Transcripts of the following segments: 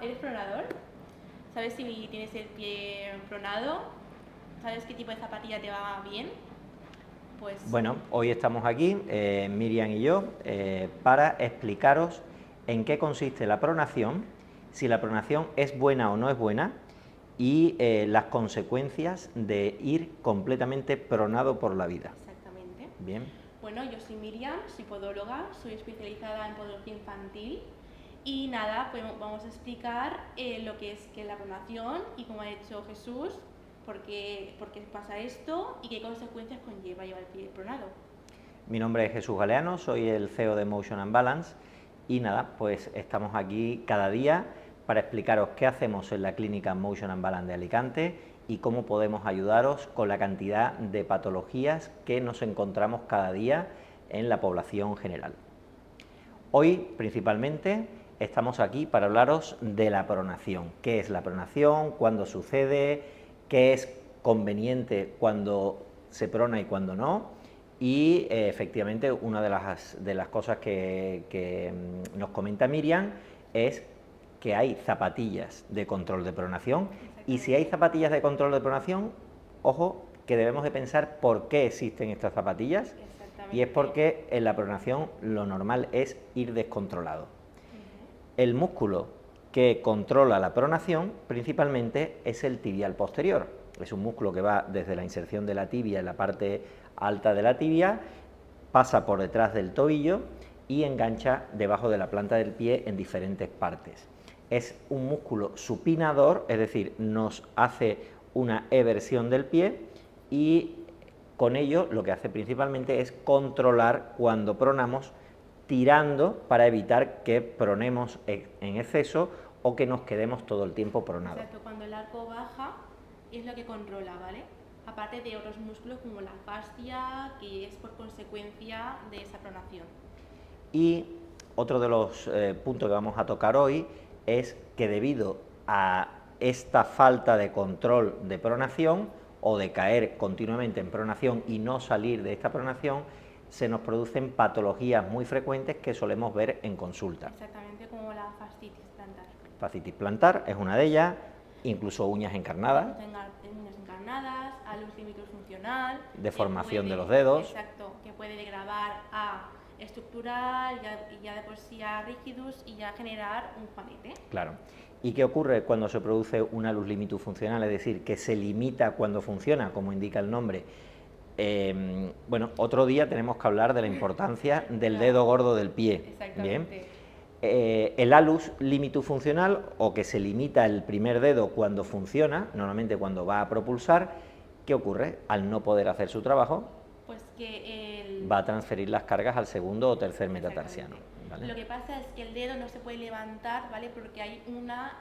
¿Eres pronador? ¿Sabes si tienes el pie pronado? ¿Sabes qué tipo de zapatilla te va bien? Pues Bueno, hoy estamos aquí, Miriam y yo, para explicaros en qué consiste la pronación, si la pronación es buena o no es buena y las consecuencias de ir completamente pronado por la vida. exactamente. Bien. Bueno, yo soy Miriam, soy podóloga, soy especializada en podología infantil y nada, pues vamos a explicar lo que es la pronación y como ha dicho Jesús, por qué pasa esto y qué consecuencias conlleva llevar el pie pronado. Mi nombre es Jesús Galeano, soy el CEO de Motion and Balance y nada, pues estamos aquí cada día para explicaros qué hacemos en la clínica Motion and Balance de Alicante y cómo podemos ayudaros con la cantidad de patologías que nos encontramos cada día en la población general. Hoy, principalmente, estamos aquí para hablaros de la pronación. ¿Qué es la pronación? ¿Cuándo sucede? ¿Qué es conveniente cuando se prona y cuando no? Y efectivamente, una de las cosas que nos comenta Miriam es que hay zapatillas de control de pronación y si hay zapatillas de control de pronación, ojo, que debemos de pensar por qué existen estas zapatillas y es porque en la pronación lo normal es ir descontrolado. El músculo que controla la pronación principalmente es el tibial posterior. Es un músculo que va desde la inserción de la tibia en la parte alta de la tibia, pasa por detrás del tobillo y engancha debajo de la planta del pie en diferentes partes. Es un músculo supinador, es decir, nos hace una eversión del pie y con ello lo que hace principalmente es controlar cuando pronamos, tirando para evitar que pronemos en exceso o que nos quedemos todo el tiempo pronados. Exacto, cuando el arco baja es lo que controla, ¿vale? Aparte de otros músculos como la fascia, que es por consecuencia de esa pronación. Y otro de los puntos que vamos a tocar hoy es que debido a esta falta de control de pronación o de caer continuamente en pronación y no salir de esta pronación, se nos producen patologías muy frecuentes que solemos ver en consulta. Exactamente como la fascitis plantar. Fascitis plantar es una de ellas, incluso uñas encarnadas. Uñas encarnadas, alus límitus funcional. Deformación de los dedos. Exacto, que puede degravar a estructural, ya de por sí a rigidus y ya generar un juanete. Claro. ¿Y qué ocurre cuando se produce un alus limitus funcional? Es decir, que se limita cuando funciona, como indica el nombre. Bueno, otro día tenemos que hablar de la importancia del dedo gordo del pie. Exactamente. Bien. El alus limitus funcional, o que se limita el primer dedo cuando funciona, normalmente cuando va a propulsar, ¿qué ocurre? Al no poder hacer su trabajo, pues que va a transferir las cargas al segundo o tercer metatarsiano. ¿vale? Lo que pasa es que el dedo no se puede levantar, ¿vale? Porque hay una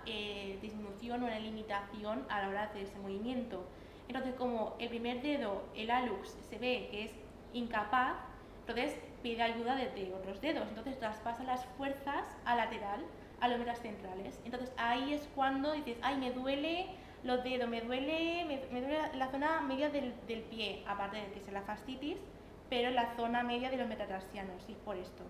disminución o una limitación a la hora de hacer ese movimiento. Entonces, como el primer dedo, el alux, se ve que es incapaz, entonces pide ayuda de otros dedos. Entonces traspasa las fuerzas a lateral, a los metacentrales. Entonces ahí es cuando dices, ay, me duele los dedos, me duele la zona media del pie, aparte de que es la fascitis, pero la zona media de los metatarsianos, y por esto.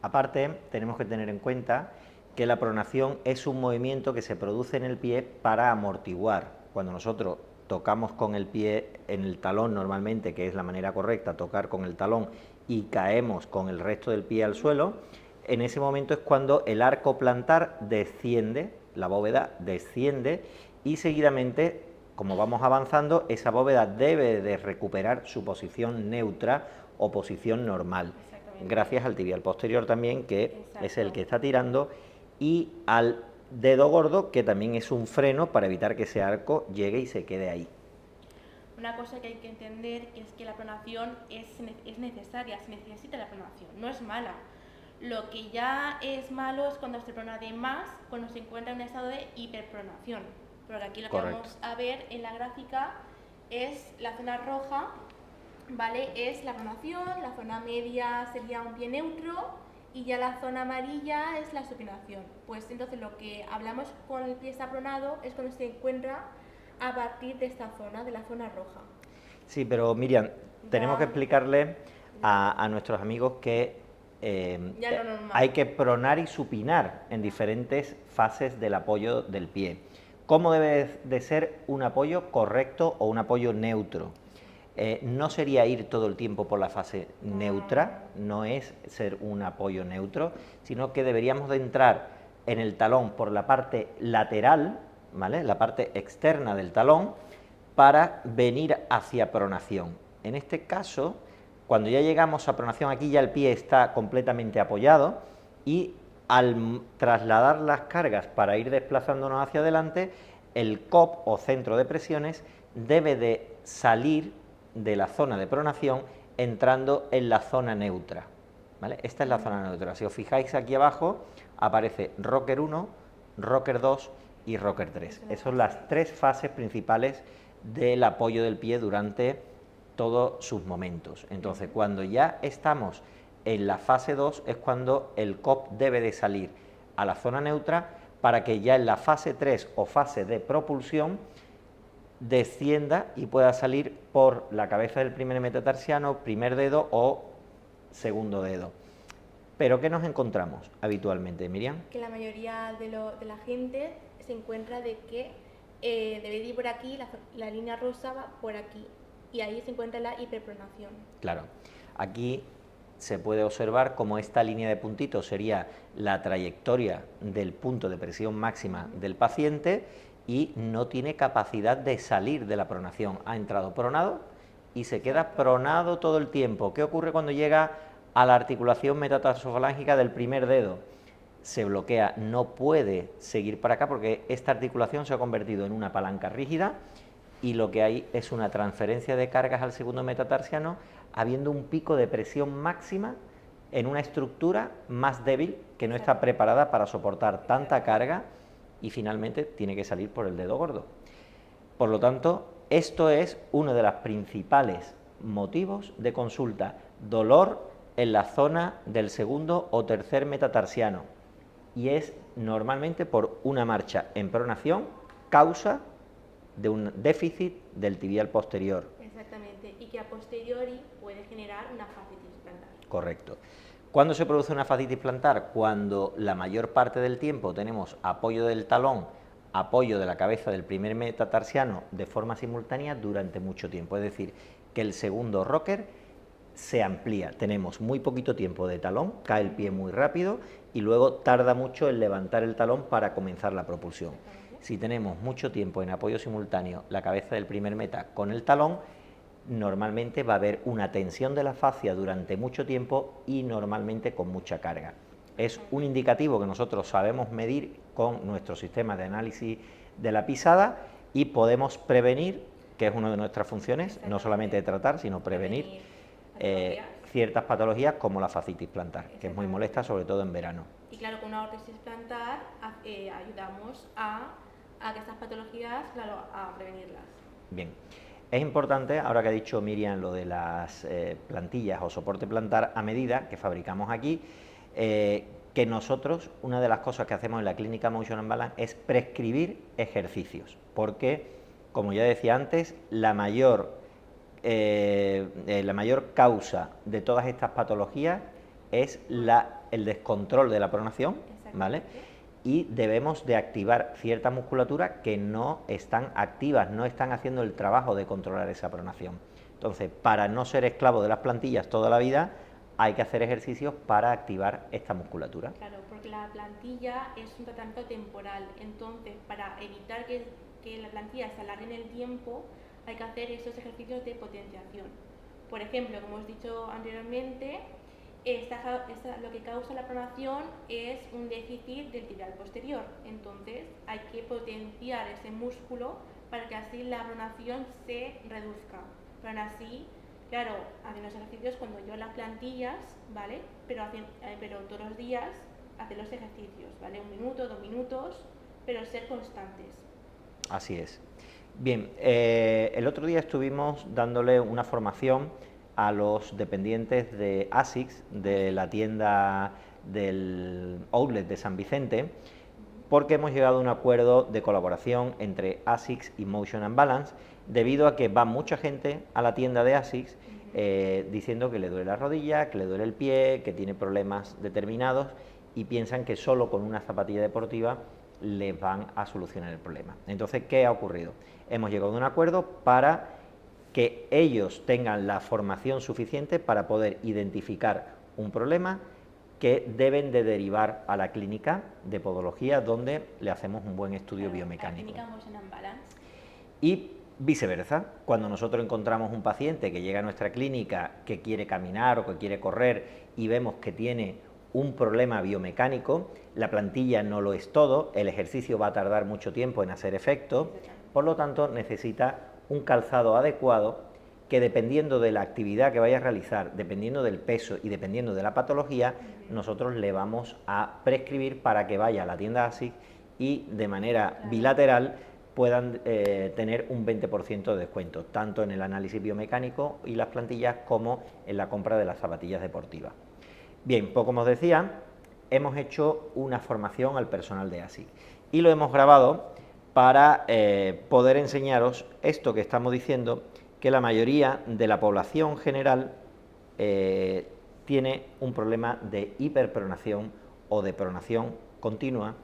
Aparte, tenemos que tener en cuenta que la pronación es un movimiento que se produce en el pie para amortiguar. Cuando nosotros tocamos con el pie en el talón normalmente, que es la manera correcta, tocar con el talón y caemos con el resto del pie al suelo, en ese momento es cuando el arco plantar desciende, la bóveda desciende y seguidamente, como vamos avanzando, esa bóveda debe de recuperar su posición neutra o posición normal, gracias al tibial posterior también, que es el que está tirando, y al dedo gordo, que también es un freno para evitar que ese arco llegue y se quede ahí. Una cosa que hay que entender es que la pronación es necesaria, se necesita la pronación, no es mala. Lo que ya es malo es cuando se prona de más, cuando se encuentra en un estado de hiperpronación. Pero aquí lo que vamos a ver en la gráfica es la zona roja, ¿vale? Es la pronación, la zona media sería un pie neutro y ya la zona amarilla es la supinación. Pues entonces lo que hablamos con el pie está pronado es cuando se encuentra a partir de esta zona, de la zona roja. Sí, pero Miriam, tenemos que explicarle a nuestros amigos que Ya lo normal. hay que pronar y supinar en diferentes fases del apoyo del pie. ¿Cómo debe de ser un apoyo correcto o un apoyo neutro? No sería ir todo el tiempo por la fase neutra, no es ser un apoyo neutro, sino que deberíamos de entrar en el talón por la parte lateral, ¿vale?, la parte externa del talón, para venir hacia pronación. En este caso, cuando ya llegamos a pronación, aquí ya el pie está completamente apoyado y al trasladar las cargas para ir desplazándonos hacia adelante, el COP o centro de presiones debe de salir de la zona de pronación entrando en la zona neutra, ¿vale? Esta es la zona neutra. Si os fijáis aquí abajo aparece rocker 1, rocker 2 y rocker 3. Esas son las tres fases principales del apoyo del pie durante todos sus momentos. Entonces, cuando ya estamos en la fase 2 es cuando el COP debe de salir a la zona neutra para que ya en la fase 3 o fase de propulsión descienda y pueda salir por la cabeza del primer metatarsiano, primer dedo o segundo dedo. ¿Pero qué nos encontramos habitualmente, Miriam? Que la mayoría de la gente se encuentra de que debe de ir por aquí, la línea rosa va por aquí, y ahí se encuentra la hiperpronación. Claro, aquí se puede observar cómo esta línea de puntitos sería la trayectoria del punto de presión máxima del paciente y no tiene capacidad de salir de la pronación. Ha entrado pronado y se queda pronado todo el tiempo. ¿Qué ocurre cuando llega a la articulación metatarsofalágica del primer dedo? Se bloquea, no puede seguir para acá porque esta articulación se ha convertido en una palanca rígida y lo que hay es una transferencia de cargas al segundo metatarsiano, habiendo un pico de presión máxima en una estructura más débil que no está preparada para soportar tanta carga y finalmente tiene que salir por el dedo gordo. Por lo tanto, esto es uno de los principales motivos de consulta: dolor en la zona del segundo o tercer metatarsiano, y es normalmente por una marcha en pronación, causa de un déficit del tibial posterior. Exactamente, y que a posteriori puede generar una fascitis plantar. Correcto. ¿Cuándo se produce una fascitis plantar? Cuando la mayor parte del tiempo tenemos apoyo del talón, apoyo de la cabeza del primer metatarsiano de forma simultánea durante mucho tiempo. Es decir, que el segundo rocker se amplía. Tenemos muy poquito tiempo de talón, cae el pie muy rápido y luego tarda mucho en levantar el talón para comenzar la propulsión. Si tenemos mucho tiempo en apoyo simultáneo la cabeza del primer meta con el talón, normalmente va a haber una tensión de la fascia durante mucho tiempo y normalmente con mucha carga. Es un indicativo que nosotros sabemos medir con nuestro sistema de análisis de la pisada y podemos prevenir, que es una de nuestras funciones, no solamente tratar, sino prevenir ciertas patologías como la fascitis plantar, que es muy molesta, sobre todo en verano. Y claro, con una órtesis plantar ayudamos a que estas patologías, claro, a prevenirlas. Bien. Es importante, ahora que ha dicho Miriam lo de las plantillas o soporte plantar a medida que fabricamos aquí, que nosotros, una de las cosas que hacemos en la clínica Motion and Balance es prescribir ejercicios, porque, como ya decía antes, la mayor causa de todas estas patologías es el descontrol de la pronación, ¿vale? Y debemos de activar cierta musculatura que no están activas, no están haciendo el trabajo de controlar esa pronación. Entonces, para no ser esclavo de las plantillas toda la vida, hay que hacer ejercicios para activar esta musculatura. Claro, porque la plantilla es un tratamiento temporal, entonces para evitar que la plantilla se alargue en el tiempo, hay que hacer esos ejercicios de potenciación. Por ejemplo, como os he dicho anteriormente, lo que causa la pronación es un déficit del tibial posterior, entonces hay que potenciar ese músculo para que así la pronación se reduzca. Pero así, claro, haciendo los ejercicios cuando yo las plantillas, ¿vale? Pero todos los días hacer los ejercicios, ¿vale? 1 minuto, 2 minutos, pero ser constantes. Así es. Bien, el otro día estuvimos dándole una formación a los dependientes de ASICS, de la tienda del Outlet de San Vicente, porque hemos llegado a un acuerdo de colaboración entre ASICS y Motion and Balance, debido a que va mucha gente a la tienda de ASICS diciendo que le duele la rodilla, que le duele el pie, que tiene problemas determinados y piensan que solo con una zapatilla deportiva les van a solucionar el problema. Entonces, ¿qué ha ocurrido? Hemos llegado a un acuerdo para que ellos tengan la formación suficiente para poder identificar un problema que deben de derivar a la clínica de podología, donde le hacemos un buen estudio biomecánico. La clínica Motion Balance. Y viceversa, cuando nosotros encontramos un paciente que llega a nuestra clínica que quiere caminar o que quiere correr y vemos que tiene un problema biomecánico, la plantilla no lo es todo, el ejercicio va a tardar mucho tiempo en hacer efecto, por lo tanto necesita un calzado adecuado que, dependiendo de la actividad que vaya a realizar, dependiendo del peso y dependiendo de la patología, nosotros le vamos a prescribir para que vaya a la tienda ASICS y de manera bilateral puedan tener un 20% de descuento, tanto en el análisis biomecánico y las plantillas como en la compra de las zapatillas deportivas. Bien, pues como os decía, hemos hecho una formación al personal de ASICS y lo hemos grabado para poder enseñaros esto que estamos diciendo, que la mayoría de la población general tiene un problema de hiperpronación o de pronación continua,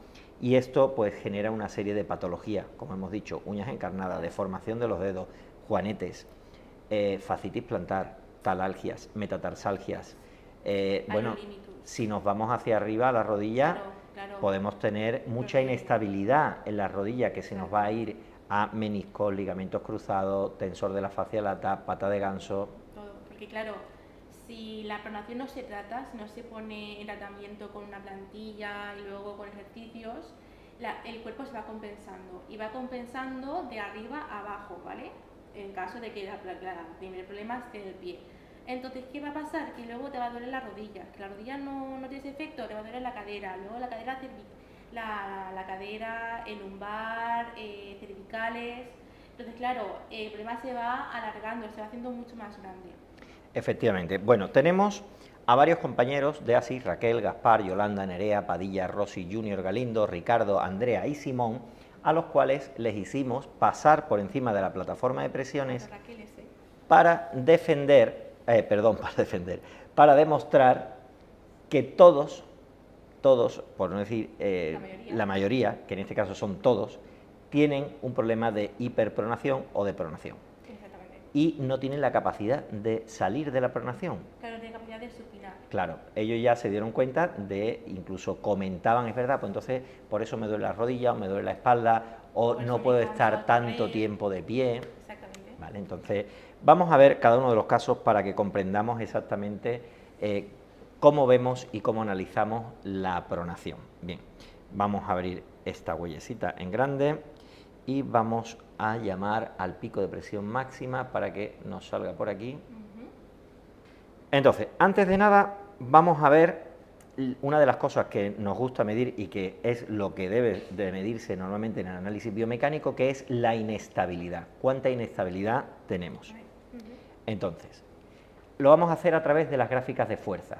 y esto pues genera una serie de patologías, como hemos dicho, uñas encarnadas, deformación de los dedos, juanetes, fascitis plantar, talalgias, metatarsalgias. Bueno, si nos vamos hacia arriba a la rodilla, podemos tener mucha inestabilidad en la rodilla, que se nos va a ir a meniscos, ligamentos cruzados, tensor de la fascia lata, pata de ganso. Todo, porque claro, si la pronación no se trata, si no se pone en tratamiento con una plantilla y luego con ejercicios, el cuerpo se va compensando y va compensando de arriba a abajo, ¿vale? En caso de que el primer problema esté en el pie. Entonces, ¿qué va a pasar? Que luego te va a doler la rodilla, que la rodilla no tiene ese efecto, te va a doler la cadera, luego la cadera la cadera, el lumbar, cervicales. Entonces, claro, el problema se va alargando, se va haciendo mucho más grande. Efectivamente. Bueno, tenemos a varios compañeros de ASICS, Raquel, Gaspar, Yolanda, Nerea, Padilla, Rosy, Junior, Galindo, Ricardo, Andrea y Simón, a los cuales les hicimos pasar por encima de la plataforma de presiones para demostrar que todos, por no decir la mayoría, que en este caso son todos, tienen un problema de hiperpronación o de pronación. Exactamente. Y no tienen la capacidad de salir de la pronación. Claro, no tienen capacidad de supinar. Claro, ellos ya se dieron cuenta incluso comentaban, es verdad, pues entonces por eso me duele la rodilla o me duele la espalda o no puedo estar tanto tiempo de pie. Exactamente. Vale, entonces vamos a ver cada uno de los casos para que comprendamos exactamente cómo vemos y cómo analizamos la pronación. Bien, vamos a abrir esta huellecita en grande y vamos a llamar al pico de presión máxima para que nos salga por aquí. Entonces, antes de nada, vamos a ver una de las cosas que nos gusta medir y que es lo que debe de medirse normalmente en el análisis biomecánico, que es la inestabilidad. ¿Cuánta inestabilidad tenemos? Entonces, lo vamos a hacer a través de las gráficas de fuerza.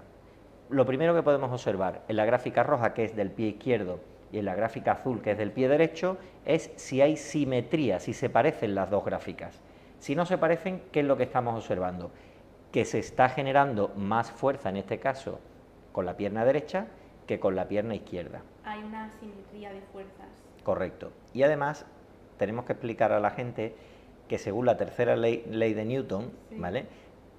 Lo primero que podemos observar en la gráfica roja, que es del pie izquierdo, y en la gráfica azul, que es del pie derecho, es si hay simetría, si se parecen las dos gráficas. Si no se parecen, ¿qué es lo que estamos observando? Que se está generando más fuerza, en este caso, con la pierna derecha que con la pierna izquierda. Hay una simetría de fuerzas. Correcto. Y además, tenemos que explicar a la gente que según la tercera ley de Newton, ¿vale?,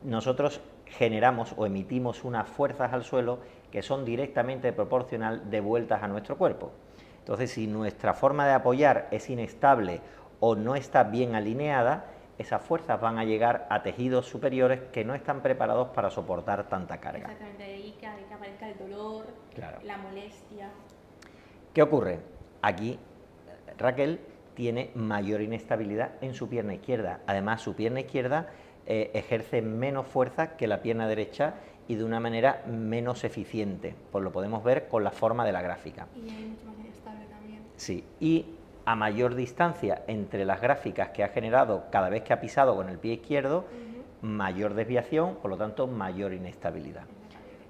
nosotros generamos o emitimos unas fuerzas al suelo que son directamente proporcional de vueltas a nuestro cuerpo. Entonces, si nuestra forma de apoyar es inestable o no está bien alineada, esas fuerzas van a llegar a tejidos superiores que no están preparados para soportar tanta carga. Exactamente, ahí que aparezca el dolor, la molestia. ¿Qué ocurre? Aquí Raquel tiene mayor inestabilidad en su pierna izquierda. Además, su pierna izquierda ejerce menos fuerza que la pierna derecha y de una manera menos eficiente, pues lo podemos ver con la forma de la gráfica. Y es mucho más inestable también. Sí, y a mayor distancia entre las gráficas que ha generado cada vez que ha pisado con el pie izquierdo, mayor desviación, por lo tanto mayor inestabilidad.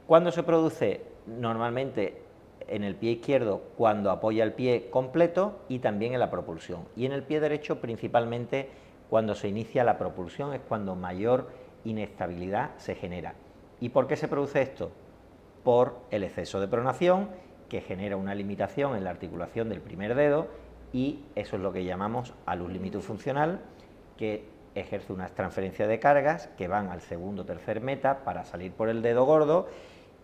¿Cuándo se produce? Normalmente en el pie izquierdo cuando apoya el pie completo y también en la propulsión. Y en el pie derecho principalmente cuando se inicia la propulsión es cuando mayor inestabilidad se genera. ¿Y por qué se produce esto? Por el exceso de pronación, que genera una limitación en la articulación del primer dedo, y eso es lo que llamamos alus limitus funcional, que ejerce unas transferencias de cargas que van al segundo o tercer meta para salir por el dedo gordo,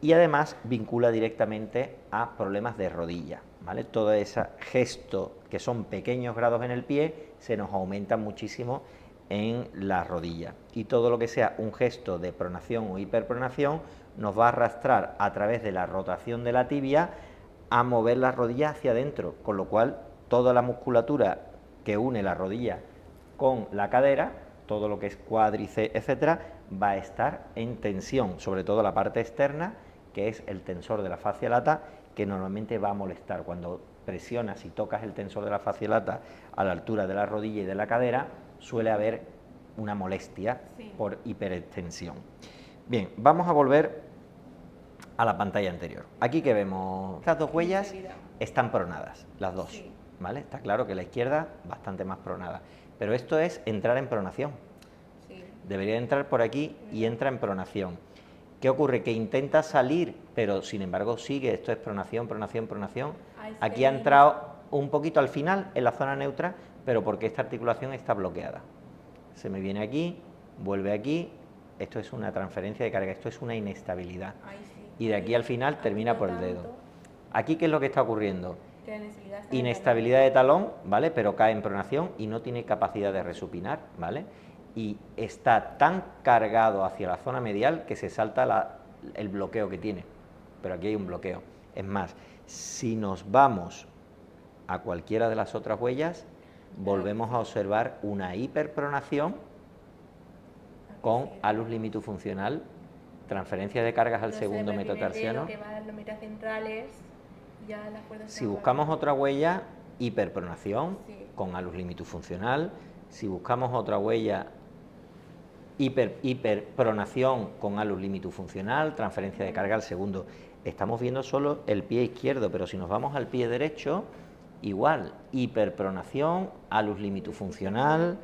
y además vincula directamente a problemas de rodilla, ¿vale? Todo ese gesto, que son pequeños grados en el pie, se nos aumenta muchísimo en la rodilla, y todo lo que sea un gesto de pronación o hiperpronación nos va a arrastrar a través de la rotación de la tibia a mover la rodilla hacia adentro, con lo cual toda la musculatura que une la rodilla con la cadera, todo lo que es cuádriceps, etcétera, va a estar en tensión, sobre todo la parte externa, que es el tensor de la fascia lata, que normalmente va a molestar. Cuando presionas y tocas el tensor de la fascia lata a la altura de la rodilla y de la cadera, suele haber una molestia por hiperextensión. Bien, vamos a volver a la pantalla anterior. Aquí que vemos, estas dos huellas están pronadas, las dos, ¿vale? Está claro que la izquierda bastante más pronada, pero esto es entrar en pronación. Debería entrar por aquí y entra en pronación. ¿Qué ocurre? Que intenta salir, pero sin embargo sigue, esto es pronación, pronación, pronación. Aquí ha entrado un poquito al final, en la zona neutra, pero porque esta articulación está bloqueada. Se me viene aquí, vuelve aquí, esto es una transferencia de carga, esto es una inestabilidad. Y de aquí al final termina por el dedo. Aquí, ¿qué es lo que está ocurriendo? Inestabilidad de talón, ¿vale? Pero cae en pronación y no tiene capacidad de resupinar, ¿vale? Y está tan cargado hacia la zona medial que se salta el bloqueo que tiene. Pero aquí hay un bloqueo. Es más, si nos vamos a cualquiera de las otras huellas, volvemos a observar una hiperpronación con alus limitus funcional, transferencia de cargas al segundo metatarsiano. Si buscamos otra huella, hiperpronación con alus limitus funcional. Si buscamos otra huella, hiperpronación con alus limitus funcional, transferencia de carga al segundo. Estamos viendo solo el pie izquierdo, pero si nos vamos al pie derecho, igual, hiperpronación, alus limitus funcional.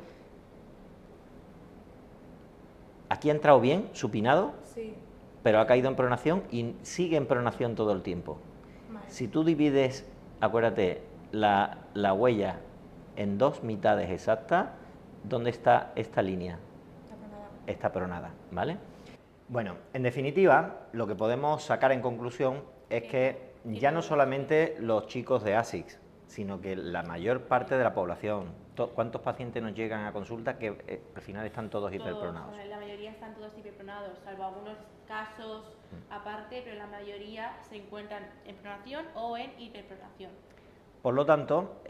Aquí ha entrado bien, supinado, pero ha caído en pronación y sigue en pronación todo el tiempo. Si tú divides, acuérdate, la huella en dos mitades exactas, ¿dónde está esta línea? Está pronada, ¿vale? Bueno, en definitiva, lo que podemos sacar en conclusión es que ya no solamente los chicos de ASICS, sino que la mayor parte de la población, ¿cuántos pacientes nos llegan a consulta que al final están todos hiperpronados? La mayoría están todos hiperpronados, salvo algunos casos aparte, pero la mayoría se encuentran en pronación o en hiperpronación. Por lo tanto,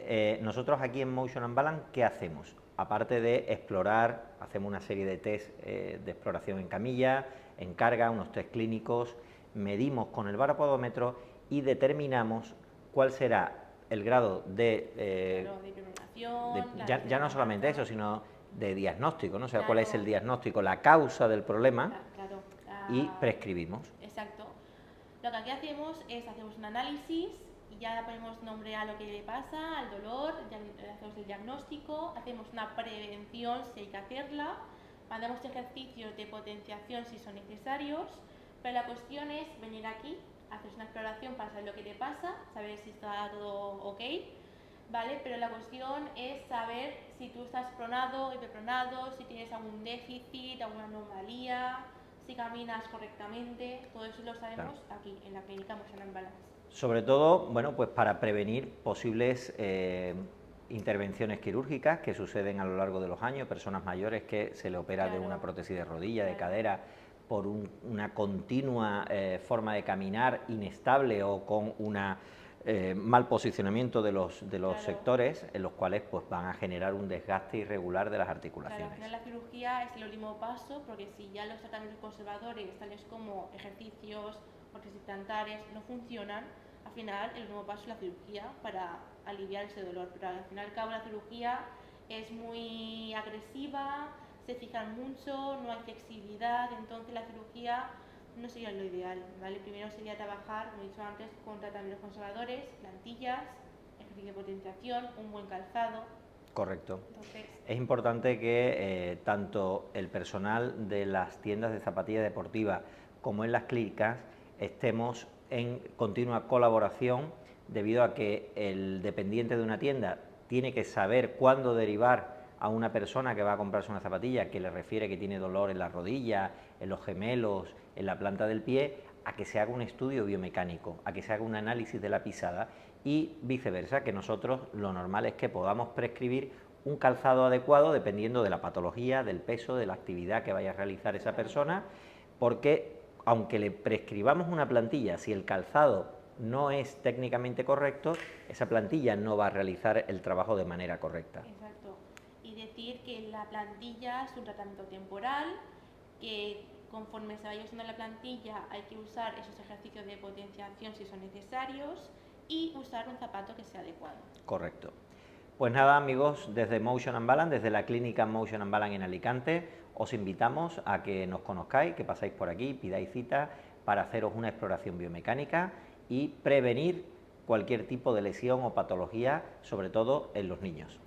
nosotros aquí en Motion and Balance, ¿qué hacemos? Aparte de explorar, hacemos una serie de test de exploración en camilla, en carga, unos test clínicos, medimos con el baropodómetro y determinamos cuál será el grado de hiperpronación, ya no solamente eso, sino de diagnóstico, ¿no? O sea, cuál es el diagnóstico, la causa del problema, y prescribimos. Exacto. Lo que aquí hacemos un análisis y ya ponemos nombre a lo que le pasa, al dolor, ya hacemos el diagnóstico, hacemos una prevención si hay que hacerla, mandamos ejercicios de potenciación si son necesarios, pero la cuestión es venir aquí, hacer una exploración para saber lo que te pasa, saber si está todo ok, ¿vale? Pero la cuestión es saber si tú estás pronado, hiperpronado, si tienes algún déficit, alguna anomalía, si caminas correctamente, todo eso lo sabemos aquí, en la clínica Motion and Balance. Sobre todo, bueno, pues para prevenir posibles intervenciones quirúrgicas que suceden a lo largo de los años, personas mayores que se le opera de una prótesis de rodilla, de cadera, por una continua forma de caminar inestable o con una mal posicionamiento de los sectores, en los cuales pues van a generar un desgaste irregular de las articulaciones. Al final la cirugía es el último paso, porque si ya los tratamientos conservadores, tales como ejercicios, prótesis plantares, no funcionan, al final el último paso es la cirugía para aliviar ese dolor, pero al final y al cabo la cirugía es muy agresiva, se fijan mucho, no hay flexibilidad, entonces la cirugía no sería lo ideal, ¿vale? Primero sería trabajar, como he dicho antes, con tratamientos conservadores, plantillas, ejercicio de potenciación, un buen calzado. Correcto. Entonces, Es importante que tanto el personal de las tiendas de zapatillas deportivas como en las clínicas estemos en continua colaboración, debido a que el dependiente de una tienda tiene que saber cuándo derivar a una persona que va a comprarse una zapatilla, que le refiere que tiene dolor en la rodilla, en los gemelos, en la planta del pie, a que se haga un estudio biomecánico, a que se haga un análisis de la pisada, y viceversa, que nosotros lo normal es que podamos prescribir un calzado adecuado dependiendo de la patología, del peso, de la actividad que vaya a realizar esa persona, porque aunque le prescribamos una plantilla, si el calzado no es técnicamente correcto, esa plantilla no va a realizar el trabajo de manera correcta. exacto. Y decir que la plantilla es un tratamiento temporal, que conforme se vaya usando la plantilla hay que usar esos ejercicios de potenciación si son necesarios y usar un zapato que sea adecuado. Correcto. Pues nada, amigos, desde Motion and Balance, desde la clínica Motion and Balance en Alicante, os invitamos a que nos conozcáis, que pasáis por aquí, pidáis cita para haceros una exploración biomecánica y prevenir cualquier tipo de lesión o patología, sobre todo en los niños.